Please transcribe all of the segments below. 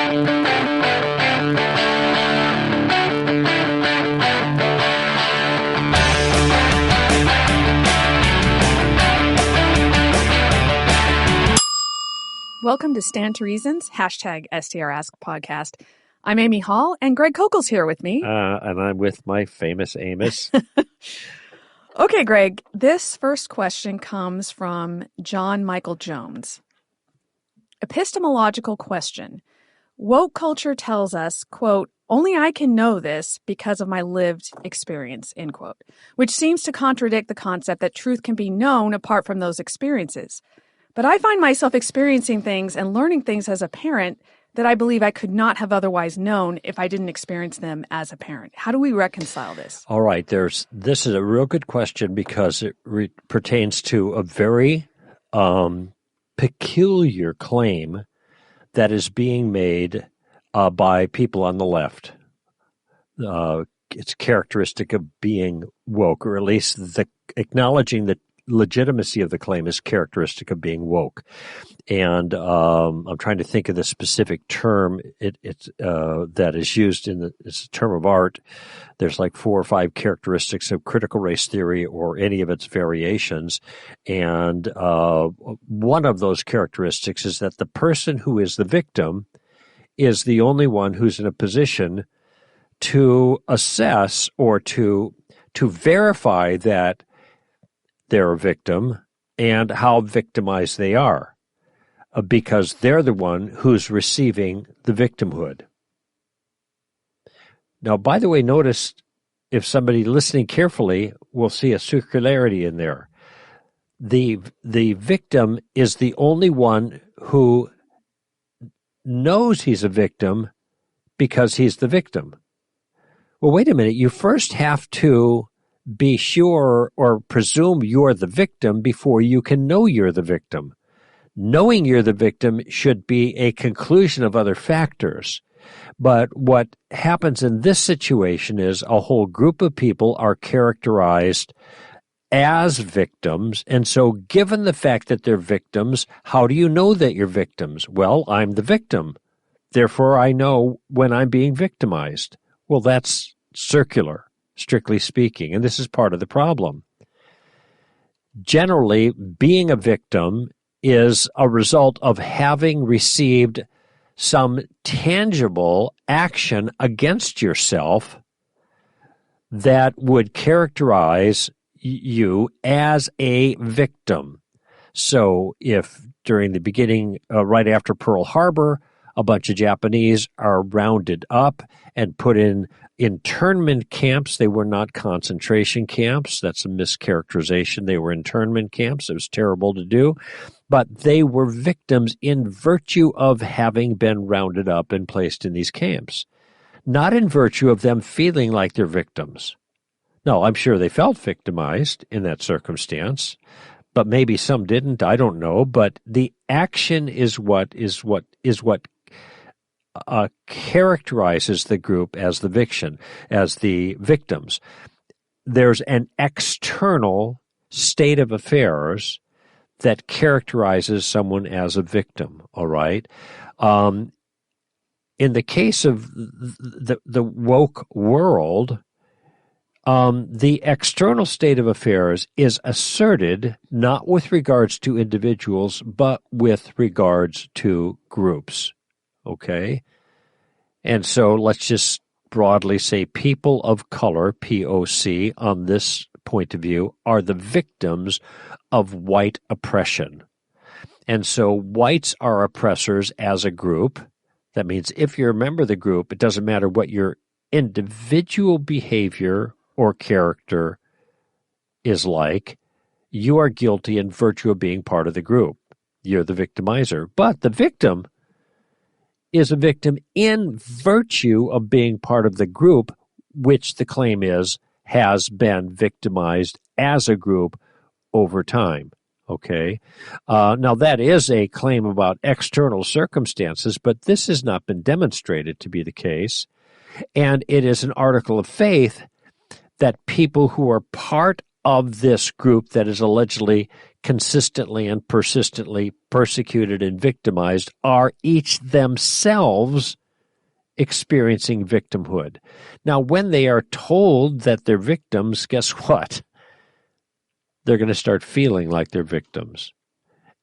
Welcome to Stand to Reasons, hashtag STRask podcast. I'm Amy Hall, and Greg Kokel's here with me. And I'm with my famous Amos. Okay, Greg, this first question comes from John Michael Jones. Epistemological question. Woke culture tells us, quote, only I can know this because of my lived experience, end quote, which seems to contradict the concept that truth can be known apart from those experiences. But I find myself experiencing things and learning things as a parent that I believe I could not have otherwise known if I didn't experience them as a parent. How do we reconcile this? All right, this is a real good question because it pertains to a very peculiar claim that is being made by people on the left. It's characteristic of being woke, or at least acknowledging the legitimacy of the claim is characteristic of being woke. And I'm trying to think of the specific term that is used it's a term of art. There's like 4 or 5 characteristics of critical race theory or any of its variations. And one of those characteristics is that the person who is the victim is the only one who's in a position to assess or to verify that they're a victim and how victimized they are, because they're the one who's receiving the victimhood. Now, by the way, notice if somebody listening carefully will see a circularity in there. The victim is the only one who knows he's a victim because he's the victim. Well, wait a minute. You first have to be sure or presume you're the victim before you can know you're the victim. Knowing you're the victim should be a conclusion of other factors. But what happens in this situation is a whole group of people are characterized as victims. And so given the fact that they're victims, how do you know that you're victims? Well, I'm the victim. Therefore, I know when I'm being victimized. Well, that's circular, strictly speaking, and this is part of the problem. Generally, being a victim is a result of having received some tangible action against yourself that would characterize you as a victim. So if during the beginning, right after Pearl Harbor, a bunch of Japanese are rounded up and put in internment camps. They were not concentration camps. That's a mischaracterization. They were internment camps. It was terrible to do. But they were victims in virtue of having been rounded up and placed in these camps, not in virtue of them feeling like they're victims. No, I'm sure they felt victimized in that circumstance, but maybe some didn't. I don't know. But the action is what characterizes the group as the victims. There's an external state of affairs that characterizes someone as a victim, all right? In the case of the woke world, the external state of affairs is asserted not with regards to individuals, but with regards to groups. Okay? And so let's just broadly say people of color, POC, on this point of view, are the victims of white oppression. And so whites are oppressors as a group. That means if you're a member of the group, it doesn't matter what your individual behavior or character is like, you are guilty in virtue of being part of the group. You're the victimizer. But the victim is a victim in virtue of being part of the group, which the claim is has been victimized as a group over time. Okay? Now, that is a claim about external circumstances, but this has not been demonstrated to be the case. And it is an article of faith that people who are part of this group that is allegedly consistently and persistently persecuted and victimized are each themselves experiencing victimhood. Now, when they are told that they're victims, guess what? They're going to start feeling like they're victims.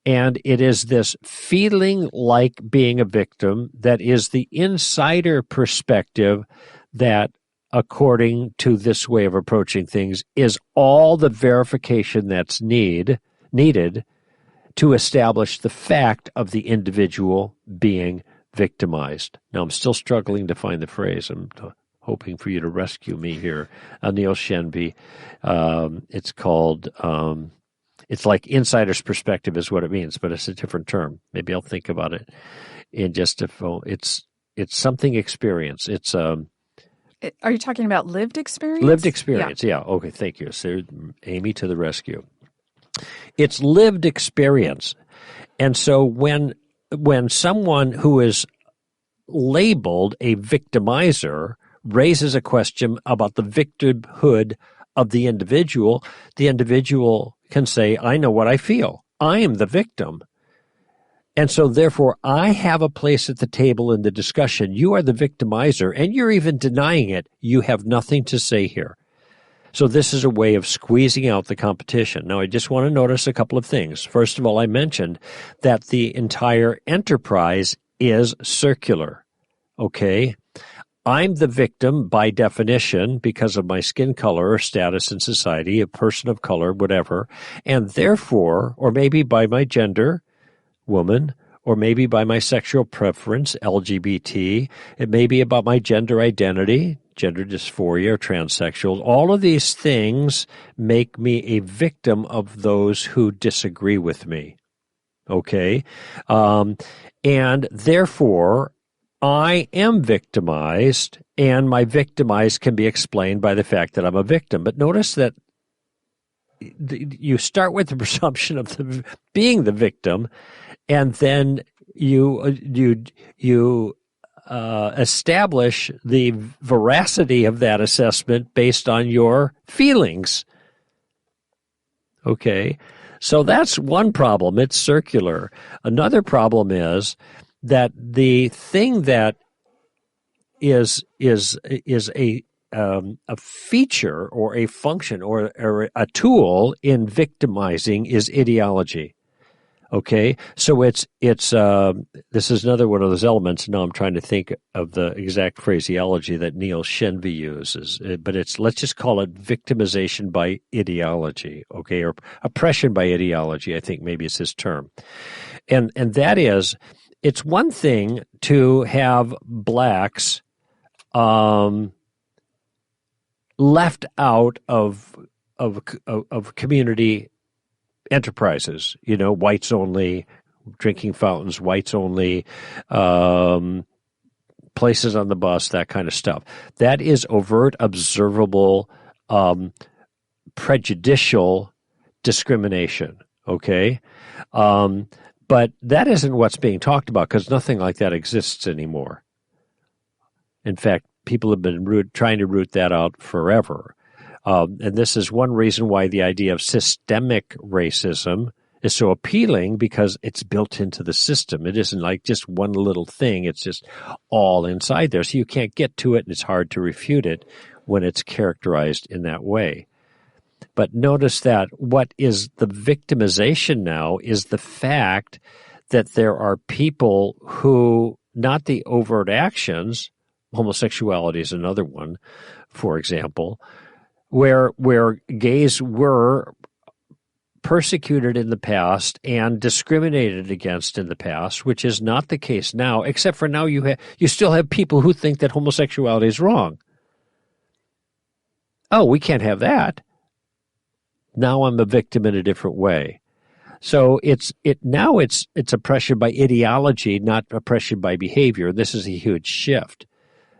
And it is this feeling like being a victim that is the insider perspective that, according to this way of approaching things, is all the verification that's needed to establish the fact of the individual being victimized. Now, I'm still struggling to find the phrase. I'm hoping for you to rescue me here. Neil Shenby. It's called, it's like insider's perspective is what it means, but it's a different term. Maybe I'll think about it in just a moment. It's something experience. It's Are you talking about lived experience? Lived experience, yeah. Okay, thank you. So, Amy to the rescue. It's lived experience. And so when someone who is labeled a victimizer raises a question about the victimhood of the individual can say, I know what I feel. I am the victim. And so, therefore, I have a place at the table in the discussion. You are the victimizer, and you're even denying it. You have nothing to say here. So this is a way of squeezing out the competition. Now, I just want to notice a couple of things. First of all, I mentioned that the entire enterprise is circular, okay? I'm the victim by definition because of my skin color or status in society, a person of color, whatever, and therefore, or maybe by my gender, woman, or maybe by my sexual preference, LGBT. It may be about my gender identity, gender dysphoria, or transsexual. All of these things make me a victim of those who disagree with me. Okay? And therefore, I am victimized, and my victimized can be explained by the fact that I'm a victim. But notice that you start with the presumption of being the victim, and then you establish the veracity of that assessment based on your feelings. Okay, so that's one problem. It's circular. Another problem is that the thing that is a feature or a function or a tool in victimizing is ideology. Okay, so it's this is another one of those elements. Now I'm trying to think of the exact phraseology that Neil Shenby uses, but let's just call it victimization by ideology, okay, or oppression by ideology. I think maybe it's his term, and that is, it's one thing to have blacks left out of community enterprises, whites only, drinking fountains, whites only, places on the bus, that kind of stuff. That is overt, observable, prejudicial discrimination, okay? But that isn't what's being talked about, because nothing like that exists anymore. In fact, people have been trying to root that out forever. And this is one reason why the idea of systemic racism is so appealing, because it's built into the system. It isn't like just one little thing. It's just all inside there. So you can't get to it, and it's hard to refute it when it's characterized in that way. But notice that what is the victimization now is the fact that there are people who, not the overt actions, homosexuality is another one, for example, where gays were persecuted in the past and discriminated against in the past, which is not the case now, except for now you still have people who think that homosexuality is wrong. Oh, we can't have that. Now I'm a victim in a different way. So it's oppression by ideology, not oppression by behavior. This is a huge shift.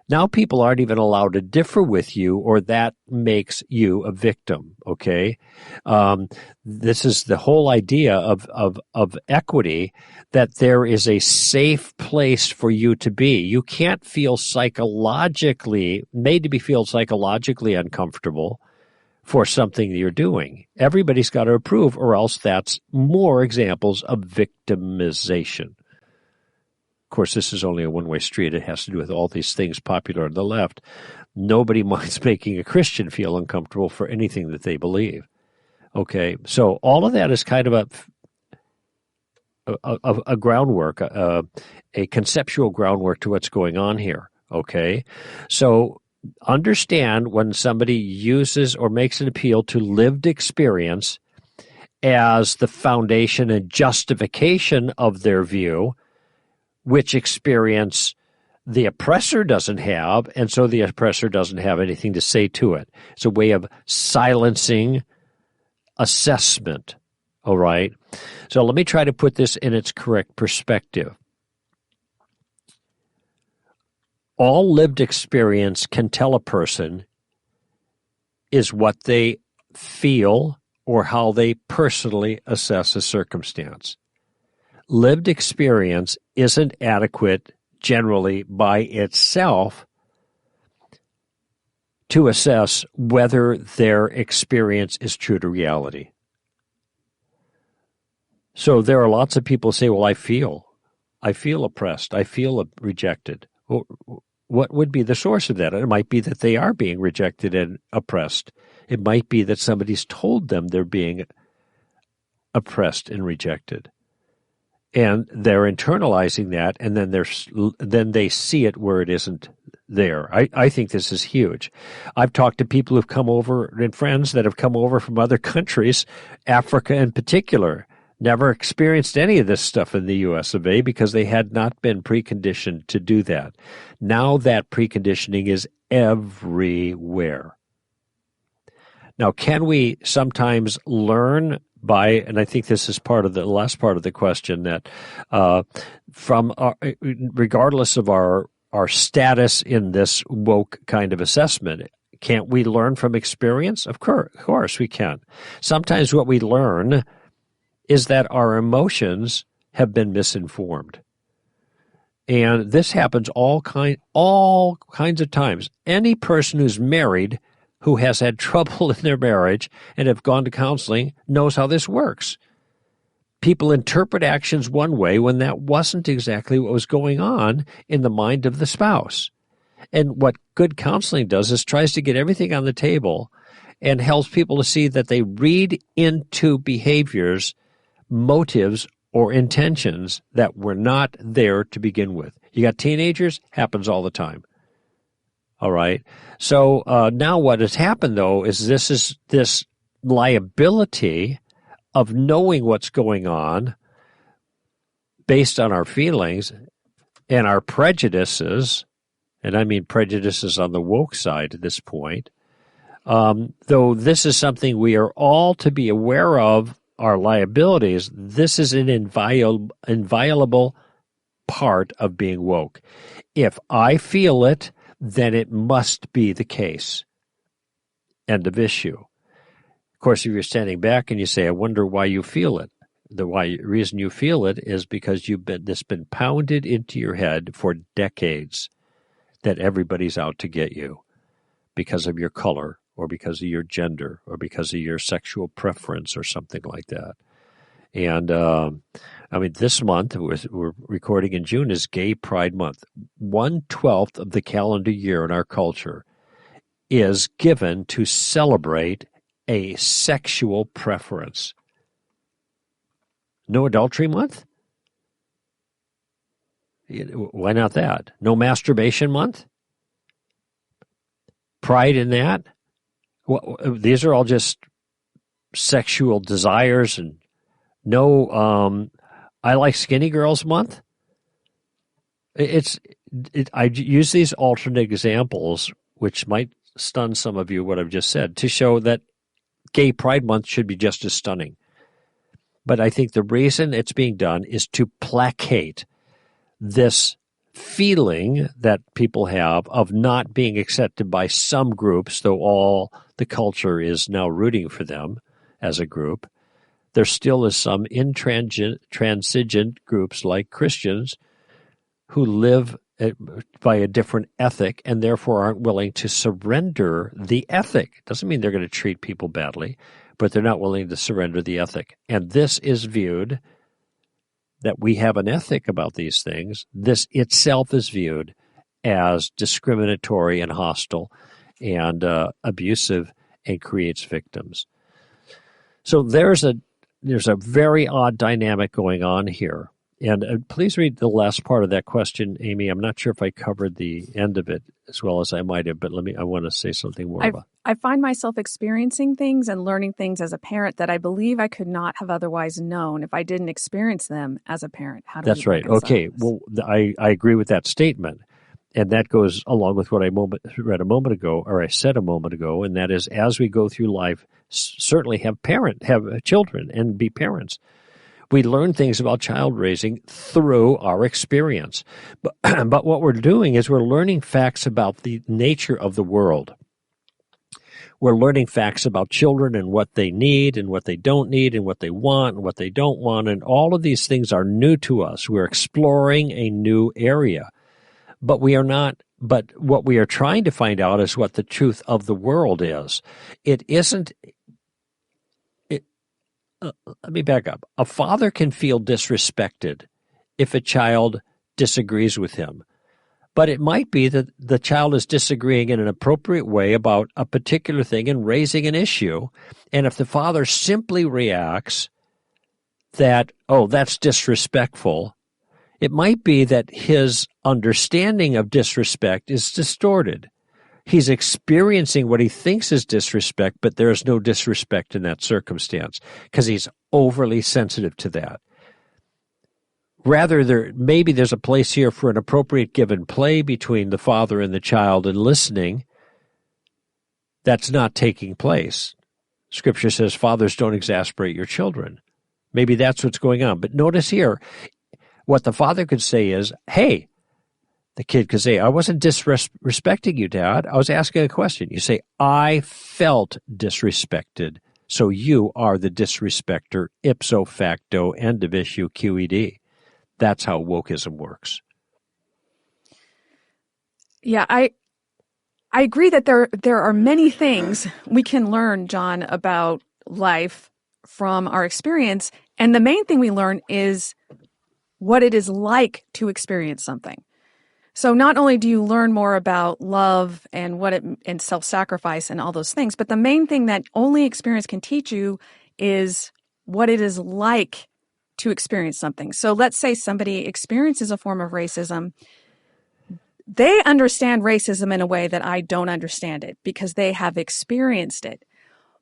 Now people aren't even allowed to differ with you, or that makes you a victim, okay? This is the whole idea of equity, that there is a safe place for you to be. You can't feel made to feel psychologically uncomfortable for something you're doing. Everybody's got to approve, or else that's more examples of victimization. Of course, this is only a one-way street. It has to do with all these things popular on the left. Nobody minds making a Christian feel uncomfortable for anything that they believe. Okay, so all of that is kind of a groundwork, a conceptual groundwork to what's going on here. Okay, so understand when somebody uses or makes an appeal to lived experience as the foundation and justification of their view, which experience the oppressor doesn't have, and so the oppressor doesn't have anything to say to it. It's a way of silencing assessment, all right? So let me try to put this in its correct perspective. All lived experience can tell a person is what they feel or how they personally assess a circumstance. Lived experience isn't adequate generally by itself to assess whether their experience is true to reality. So there are lots of people who say, well, I feel oppressed, I feel rejected. Well, what would be the source of that? It might be that they are being rejected and oppressed. It might be that somebody's told them they're being oppressed and rejected. And they're internalizing that, and then they see it where it isn't there. I think this is huge. I've talked to people who've come over, and friends that have come over from other countries, Africa in particular, never experienced any of this stuff in the U.S. of A. because they had not been preconditioned to do that. Now that preconditioning is everywhere. Now, can we sometimes learn by, and I think this is part of the last part of the question, that regardless of our status in this woke kind of assessment, can't we learn from experience? Of course we can. Sometimes what we learn is that our emotions have been misinformed. And this happens all kinds of times. Any person who's married who has had trouble in their marriage and have gone to counseling knows how this works. People interpret actions one way when that wasn't exactly what was going on in the mind of the spouse. And what good counseling does is tries to get everything on the table and helps people to see that they read into behaviors motives or intentions that were not there to begin with. You got teenagers, happens all the time. All right. So now what has happened, though, is this liability of knowing what's going on based on our feelings and our prejudices, and I mean prejudices on the woke side at this point, though this is something we are all to be aware of, our liabilities, this is an inviolable part of being woke. If I feel it, then it must be the case. End of issue. Of course, if you're standing back and you say, I wonder why you feel it, the reason you feel it is because it's been pounded into your head for decades that everybody's out to get you because of your color, or because of your gender, or because of your sexual preference, or something like that. And, I mean, this month, we're recording in June, is Gay Pride Month. 1/12 of the calendar year in our culture is given to celebrate a sexual preference. No Adultery Month? Why not that? No Masturbation Month? Pride in that? Well, these are all just sexual desires, and no, I like skinny girls month. I use these alternate examples, which might stun some of you, what I've just said, to show that Gay Pride Month should be just as stunning. But I think the reason it's being done is to placate this feeling that people have of not being accepted by some groups, though all the culture is now rooting for them as a group. There still is some intransigent groups like Christians who live by a different ethic and therefore aren't willing to surrender the ethic. Doesn't mean they're going to treat people badly, but they're not willing to surrender the ethic. And this is viewed, that we have an ethic about these things, this itself is viewed as discriminatory and hostile and abusive and creates victims. So there's a very odd dynamic going on here. And please read the last part of that question, Amy. I'm not sure if I covered the end of it as well as I might have, but I want to say something more about it. I find myself experiencing things and learning things as a parent that I believe I could not have otherwise known if I didn't experience them as a parent. How do That's we right. reconcile Okay. this? Well, I agree with that statement. And that goes along with what I read a moment ago, or I said a moment ago, and that is, as we go through life, certainly have children and be parents. We learn things about child raising through our experience. But what we're doing is we're learning facts about the nature of the world. We're learning facts about children and what they need and what they don't need and what they want and what they don't want. And all of these things are new to us. We're exploring a new area. But what we are trying to find out is what the truth of the world is. It isn't. Let me back up. A father can feel disrespected if a child disagrees with him. But it might be that the child is disagreeing in an appropriate way about a particular thing and raising an issue. And if the father simply reacts that, oh, that's disrespectful, it might be that his understanding of disrespect is distorted. He's experiencing what he thinks is disrespect, but there is no disrespect in that circumstance because he's overly sensitive to that. Rather, maybe there's a place here for an appropriate give and play between the father and the child and listening. That's not taking place. Scripture says fathers don't exasperate your children. Maybe that's what's going on. But notice here, what the father could say is, hey, the kid could say, I wasn't disrespecting you, Dad. I was asking a question. You say, I felt disrespected, so you are the disrespecter, ipso facto, end of issue, QED. That's how wokeism works. Yeah, I agree that there are many things we can learn, John, about life from our experience. And the main thing we learn is what it is like to experience something. So not only do you learn more about love and and self-sacrifice and all those things, but the main thing that only experience can teach you is what it is like to experience something. So let's say somebody experiences a form of racism. They understand racism in a way that I don't understand it because they have experienced it.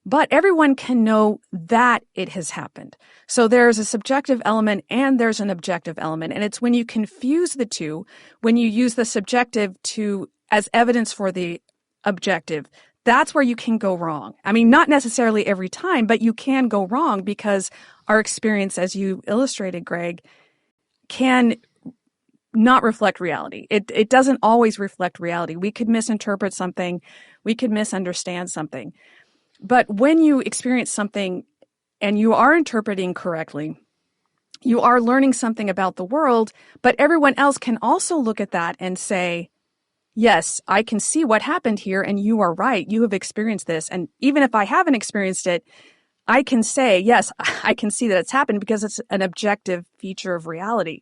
But everyone can know that it has happened. So there's a subjective element and there's an objective element. And it's when you confuse the two, when you use the subjective as evidence for the objective, that's where you can go wrong. I mean, not necessarily every time, but you can go wrong because our experience, as you illustrated, Greg, can not reflect reality. It doesn't always reflect reality. We could misinterpret something. We could misunderstand something. But when you experience something and you are interpreting correctly, you are learning something about the world, but everyone else can also look at that and say, yes, I can see what happened here and you are right. You have experienced this. And even if I haven't experienced it, I can say, yes, I can see that it's happened because it's an objective feature of reality.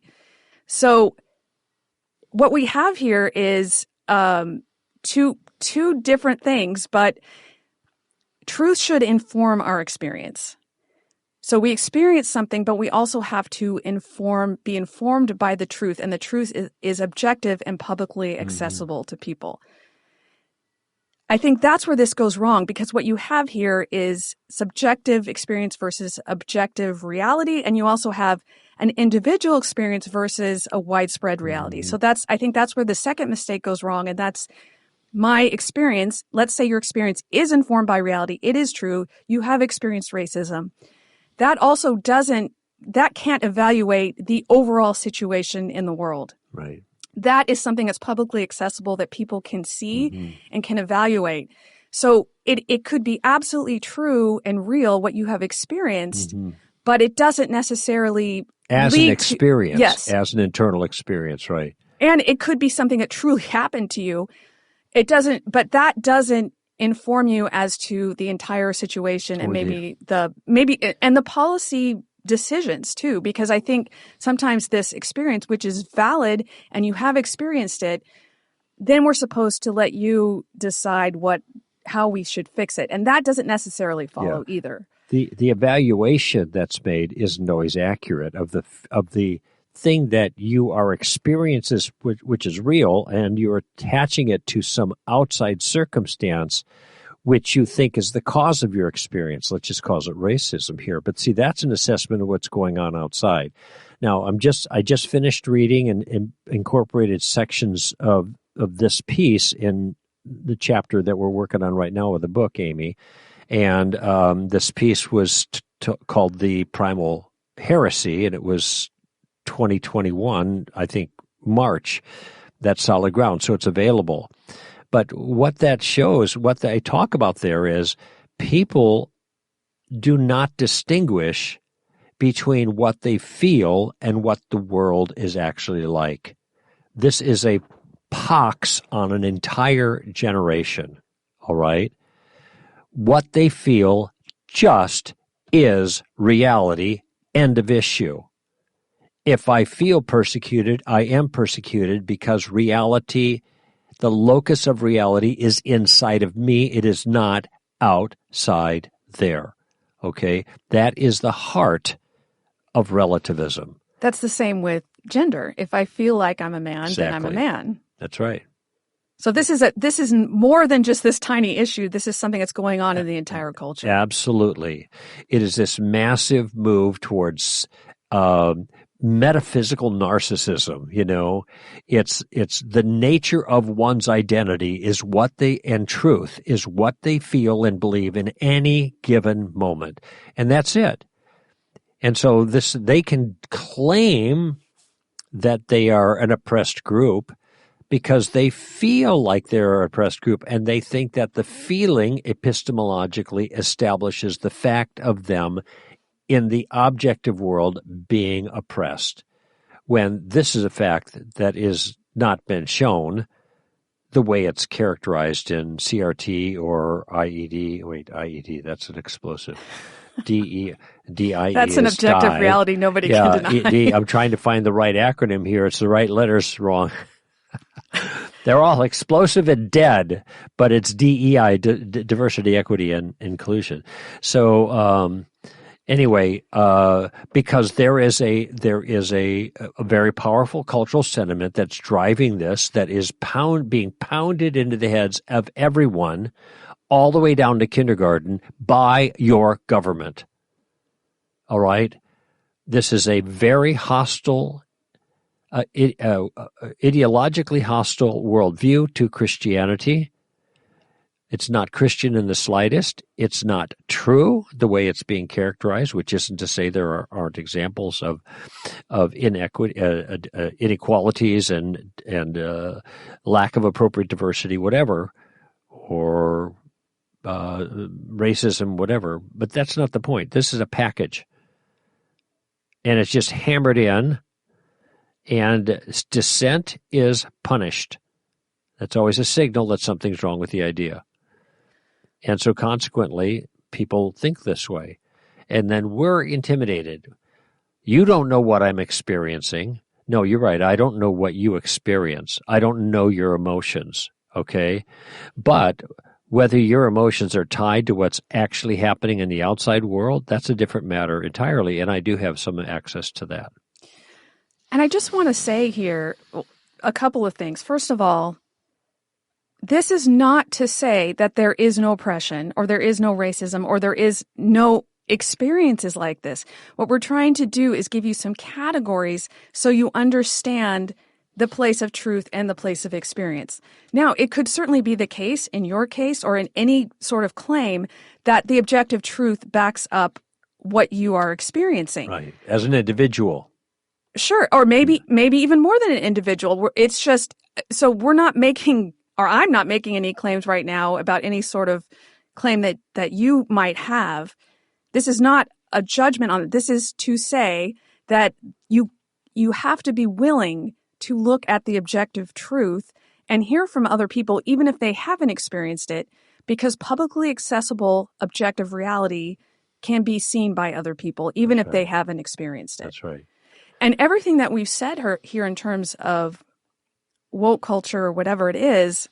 So what we have here is two different things, but truth should inform our experience. So we experience something, but we also have to be informed by the truth, and the truth is objective and publicly accessible to people. I think that's where this goes wrong, because what you have here is subjective experience versus objective reality, and you also have an individual experience versus a widespread reality. So I think that's where the second mistake goes wrong, and that's my experience. Let's say your experience is informed by reality. It is true. You have experienced racism. That also can't evaluate the overall situation in the world. Right. That is something that's publicly accessible that people can see and can evaluate. So it could be absolutely true and real what you have experienced, but it doesn't necessarily as an experience, yes, as an internal experience, right? And it could be something that truly happened to you. But that doesn't inform you as to the entire situation and maybe the policy decisions too, because I think sometimes this experience, which is valid and you have experienced it, then we're supposed to let you decide how we should fix it. And that doesn't necessarily follow either. The evaluation that's made isn't always accurate of the thing that you are experiencing, which is real, and you're attaching it to some outside circumstance which you think is the cause of your experience. Let's just call it racism here. But see, that's an assessment of what's going on outside. Now, I just finished reading and incorporated sections of this piece in the chapter that we're working on right now with the book, Amy. And this piece was called The Primal Heresy, and it was 2021, I think, March. That's solid ground, so it's available. But what that shows, what they talk about there is people do not distinguish between what they feel and what the world is actually like. This is a pox on an entire generation, all right? What they feel just is reality, end of issue. If I feel persecuted, I am persecuted because reality, the locus of reality is inside of me. It is not outside there. Okay? That is the heart of relativism. That's the same with gender. If I feel like I'm a man, then I'm a man. That's right. So this is more than just this tiny issue. This is something that's going on in the entire culture. Absolutely. It is this massive move towards metaphysical narcissism. You know, it's the nature of one's identity is what and truth is what they feel and believe in any given moment. And that's it. And so they can claim that they are an oppressed group because they feel like they're an oppressed group, and they think that the feeling epistemologically establishes the fact of them in the objective world being oppressed, when this is a fact that is not been shown the way it's characterized in CRT or IED. Wait, IED, that's an explosive. DIE. That's an objective die. reality nobody can deny. I'm trying to find the right acronym here. It's the right letters wrong. They're all explosive and dead, but it's DEI, diversity, equity, and inclusion. So anyway, because there is a very powerful cultural sentiment that's driving this, that is being pounded into the heads of everyone, all the way down to kindergarten, by your government. All right? This is a very hostile, ideologically hostile worldview to Christianity. It's not Christian in the slightest. It's not true the way it's being characterized, which isn't to say there aren't examples of inequity, inequalities and lack of appropriate diversity, whatever, or racism, whatever. But that's not the point. This is a package. And it's just hammered in, and dissent is punished. That's always a signal that something's wrong with the idea. And so consequently, people think this way. And then we're intimidated. You don't know what I'm experiencing. No, you're right. I don't know what you experience. I don't know your emotions, okay? But whether your emotions are tied to what's actually happening in the outside world, that's a different matter entirely, and I do have some access to that. And I just want to say here a couple of things. First of all, this is not to say that there is no oppression or there is no racism or there is no experiences like this. What we're trying to do is give you some categories so you understand the place of truth and the place of experience. Now, it could certainly be the case in your case or in any sort of claim that the objective truth backs up what you are experiencing. Right. As an individual. Sure. Or maybe even more than an individual. It's just, so we're not making, or I'm not making any claims right now about any sort of claim that you might have. This is not a judgment on it. This is to say that you have to be willing to look at the objective truth and hear from other people, even if they haven't experienced it, because publicly accessible objective reality can be seen by other people, even if they haven't experienced it. That's right. And everything that we've said here in terms of woke culture or whatever it is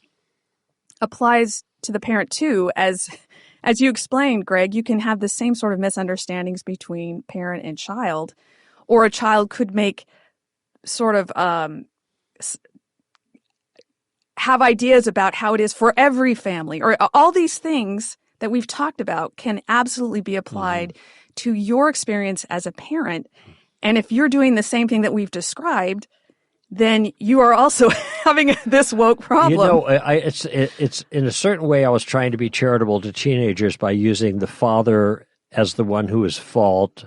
applies to the parent too. As you explained, Greg, you can have the same sort of misunderstandings between parent and child, or a child could make sort of have ideas about how it is for every family, or all these things that we've talked about can absolutely be applied to your experience as a parent. And if you're doing the same thing that we've described, then you are also having this woke problem. You know, it's in a certain way, I was trying to be charitable to teenagers by using the father as the one who is fault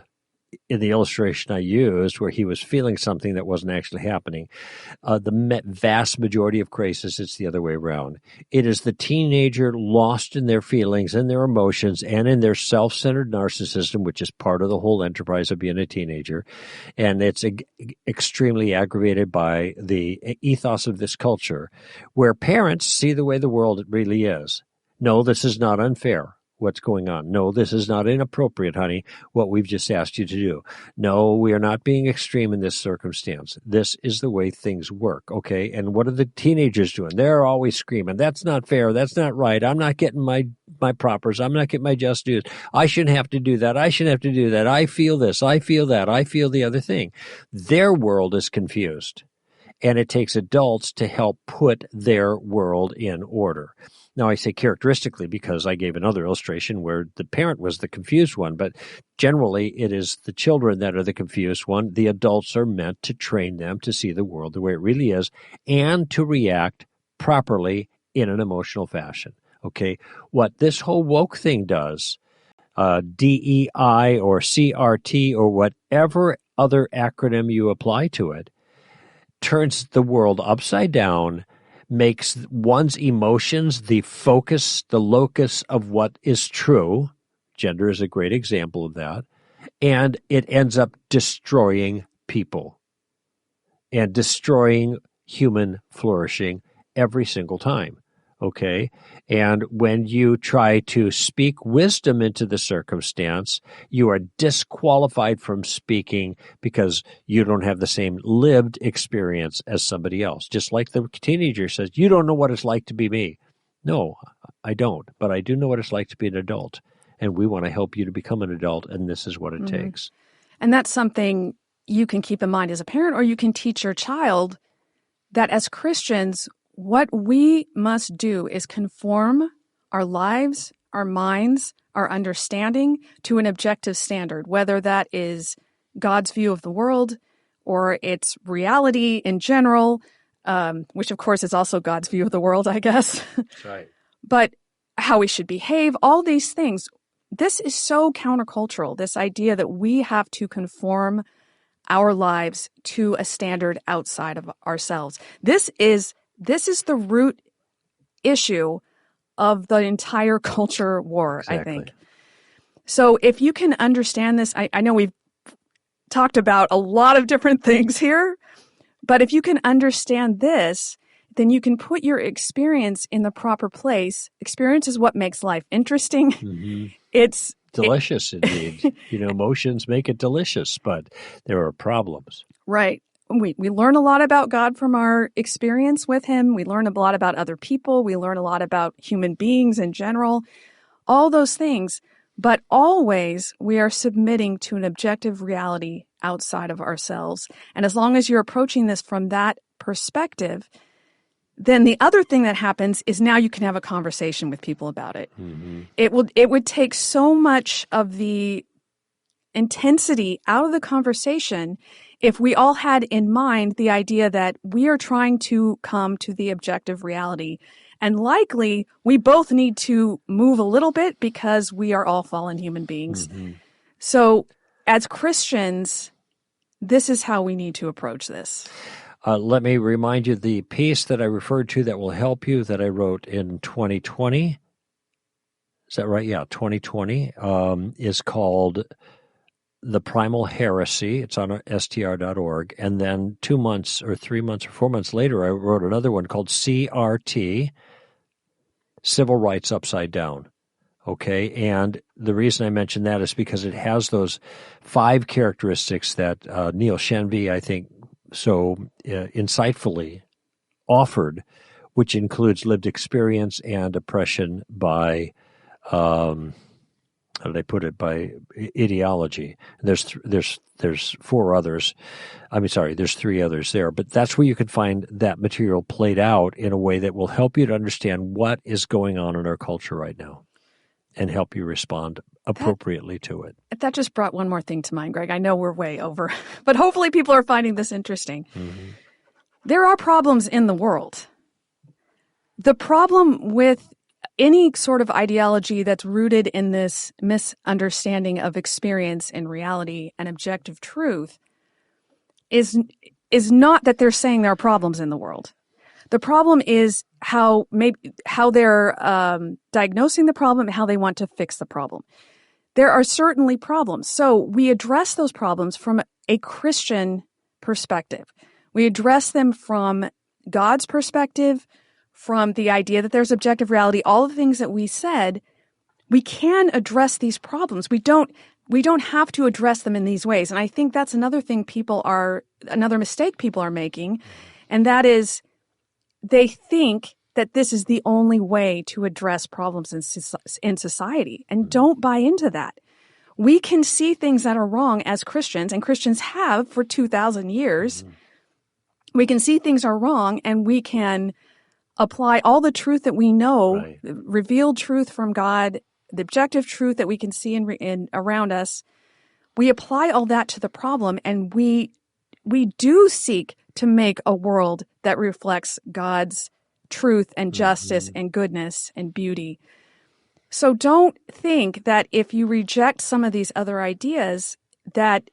in the illustration I used, where he was feeling something that wasn't actually happening. The vast majority of cases, it's the other way around. It is the teenager lost in their feelings and their emotions and in their self-centered narcissism, which is part of the whole enterprise of being a teenager. And it's extremely aggravated by the ethos of this culture, where parents see the way the world really is. No, this is not unfair. What's going on? No, this is not inappropriate, honey, what we've just asked you to do. No, we are not being extreme in this circumstance. This is the way things work, okay? And what are the teenagers doing? They're always screaming, that's not fair, that's not right, I'm not getting my propers, I'm not getting my just dues, I shouldn't have to do that, I shouldn't have to do that, I feel this, I feel that, I feel the other thing. Their world is confused, and it takes adults to help put their world in order. Now, I say characteristically because I gave another illustration where the parent was the confused one, but generally it is the children that are the confused one. The adults are meant to train them to see the world the way it really is and to react properly in an emotional fashion. Okay? What this whole woke thing does, DEI or CRT or whatever other acronym you apply to it, turns the world upside down, makes one's emotions the focus, the locus of what is true. Gender is a great example of that. And it ends up destroying people and destroying human flourishing every single time. Okay? And when you try to speak wisdom into the circumstance, you are disqualified from speaking because you don't have the same lived experience as somebody else. Just like the teenager says, you don't know what it's like to be me. No, I don't, but I do know what it's like to be an adult. And we want to help you to become an adult, and this is what it takes. And that's something you can keep in mind as a parent, or you can teach your child that as Christians, what we must do is conform our lives, our minds, our understanding to an objective standard, whether that is God's view of the world or it's reality in general, which of course is also God's view of the world, I guess. That's right. But how we should behave, all these things. This is so countercultural, this idea that we have to conform our lives to a standard outside of ourselves. This is the root issue of the entire culture war, exactly. I think. So if you can understand this, I know we've talked about a lot of different things here, but if you can understand this, then you can put your experience in the proper place. Experience is what makes life interesting. Mm-hmm. It's delicious, indeed. Emotions make it delicious, but there are problems. Right. We learn a lot about God from our experience with him. We learn a lot about other people. We learn a lot about human beings in general, all those things. But always we are submitting to an objective reality outside of ourselves. And as long as you're approaching this from that perspective, then the other thing that happens is now you can have a conversation with people about it. Mm-hmm. It would take so much of the intensity out of the conversation if we all had in mind the idea that we are trying to come to the objective reality. And likely, we both need to move a little bit because we are all fallen human beings. Mm-hmm. So as Christians, this is how we need to approach this. Let me remind you the piece that I referred to that will help you that I wrote in 2020. Is that right? Yeah, 2020 is called The Primal Heresy. It's on str.org. And then 2 months or 3 months or 4 months later, I wrote another one called CRT, Civil Rights Upside Down. Okay, and the reason I mention that is because it has those 5 characteristics that Neil Shenvi, I think, so insightfully offered, which includes lived experience and oppression by, how did I put it, by ideology. There's 4 others. There's 3 others there, but that's where you can find that material played out in a way that will help you to understand what is going on in our culture right now and help you respond appropriately to it. That just brought one more thing to mind, Greg. I know we're way over, but hopefully people are finding this interesting. Mm-hmm. There are problems in the world. The problem with any sort of ideology that's rooted in this misunderstanding of experience and reality and objective truth is not that they're saying there are problems in the world. The problem is how they're diagnosing the problem and how they want to fix the problem. There are certainly problems. So we address those problems from a Christian perspective. We address them from God's perspective, from the idea that there's objective reality, all the things that we said. We can address these problems. We don't have to address them in these ways. And I think that's another mistake people are making, and that is they think that this is the only way to address problems in society, and don't buy into that. We can see things that are wrong as Christians, and Christians have for 2,000 years. We can see things are wrong, and we can apply all the truth that we know, right, revealed truth from God, the objective truth that we can see in around us. We apply all that to the problem, and we do seek to make a world that reflects God's truth and justice and goodness and beauty. So don't think that if you reject some of these other ideas that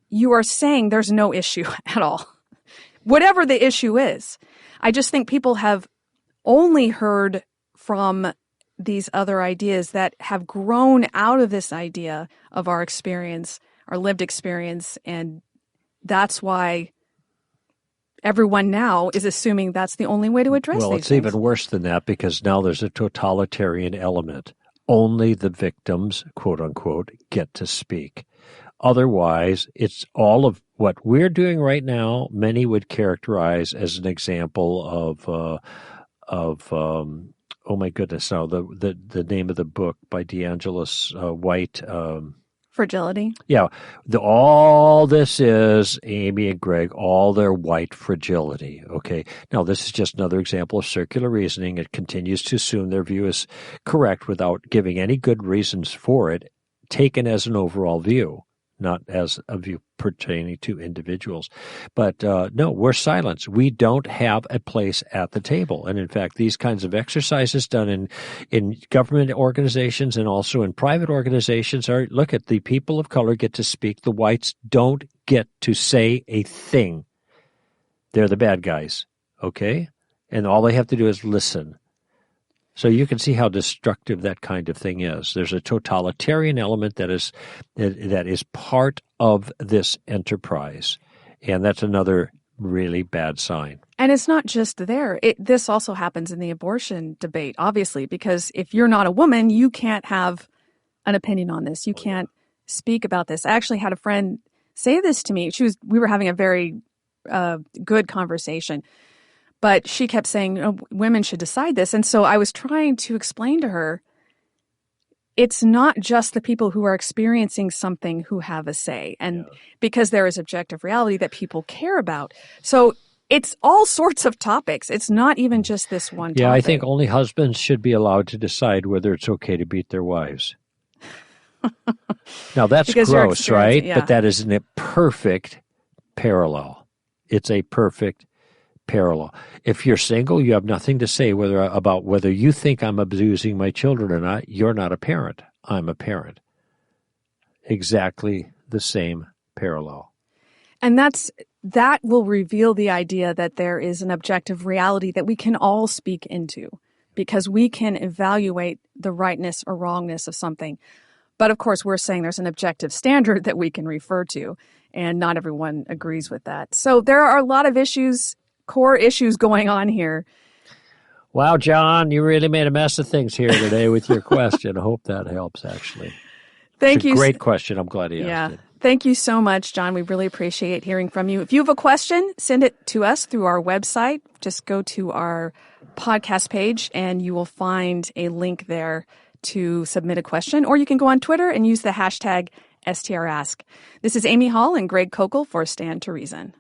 you are saying there's no issue at all, whatever the issue is. I just think people have only heard from these other ideas that have grown out of this idea of our experience, our lived experience, and that's why everyone now is assuming that's the only way to address these things. Well, it's even worse than that, because now there's a totalitarian element. Only the victims, quote unquote, get to speak. Otherwise, it's all of what we're doing right now, many would characterize as an example of oh my goodness, now the name of the book by DeAngelis White. Fragility? Yeah. All this is, Amy and Greg, all their white fragility. Okay. Now, this is just another example of circular reasoning. It continues to assume their view is correct without giving any good reasons for it, taken as an overall view, not as a view pertaining to individuals. But no, we're silenced. We don't have a place at the table. And in fact, these kinds of exercises done in government organizations and also in private organizations are, look at the people of color get to speak. The whites don't get to say a thing. They're the bad guys, okay? And all they have to do is listen. So you can see how destructive that kind of thing is. There's a totalitarian element that is part of this enterprise, and that's another really bad sign. And it's not just there. This also happens in the abortion debate, obviously, because if you're not a woman, you can't have an opinion on this. You can't speak about this. I actually had a friend say this to me. We were having a very good conversation. But she kept saying, oh, women should decide this. And so I was trying to explain to her, it's not just the people who are experiencing something who have a say. And because there is objective reality that people care about. So it's all sorts of topics. It's not even just this one topic. Yeah, I think only husbands should be allowed to decide whether it's okay to beat their wives. Now, that's gross, right? Yeah. But that is a perfect parallel. It's a perfect parallel. If you're single, you have nothing to say about whether you think I'm abusing my children or not. You're not a parent. I'm a parent. Exactly the same parallel. And that will reveal the idea that there is an objective reality that we can all speak into, because we can evaluate the rightness or wrongness of something. But of course, we're saying there's an objective standard that we can refer to, and not everyone agrees with that. So there are a lot of issues, core issues going on here. Wow, John, you really made a mess of things here today with your question. I hope that helps, actually. Thank you. Great question. I'm glad he asked it. Thank you so much, John. We really appreciate hearing from you. If you have a question, send it to us through our website. Just go to our podcast page and you will find a link there to submit a question, or you can go on Twitter and use the hashtag STRask. This is Amy Hall and Greg Kokel for Stand to Reason.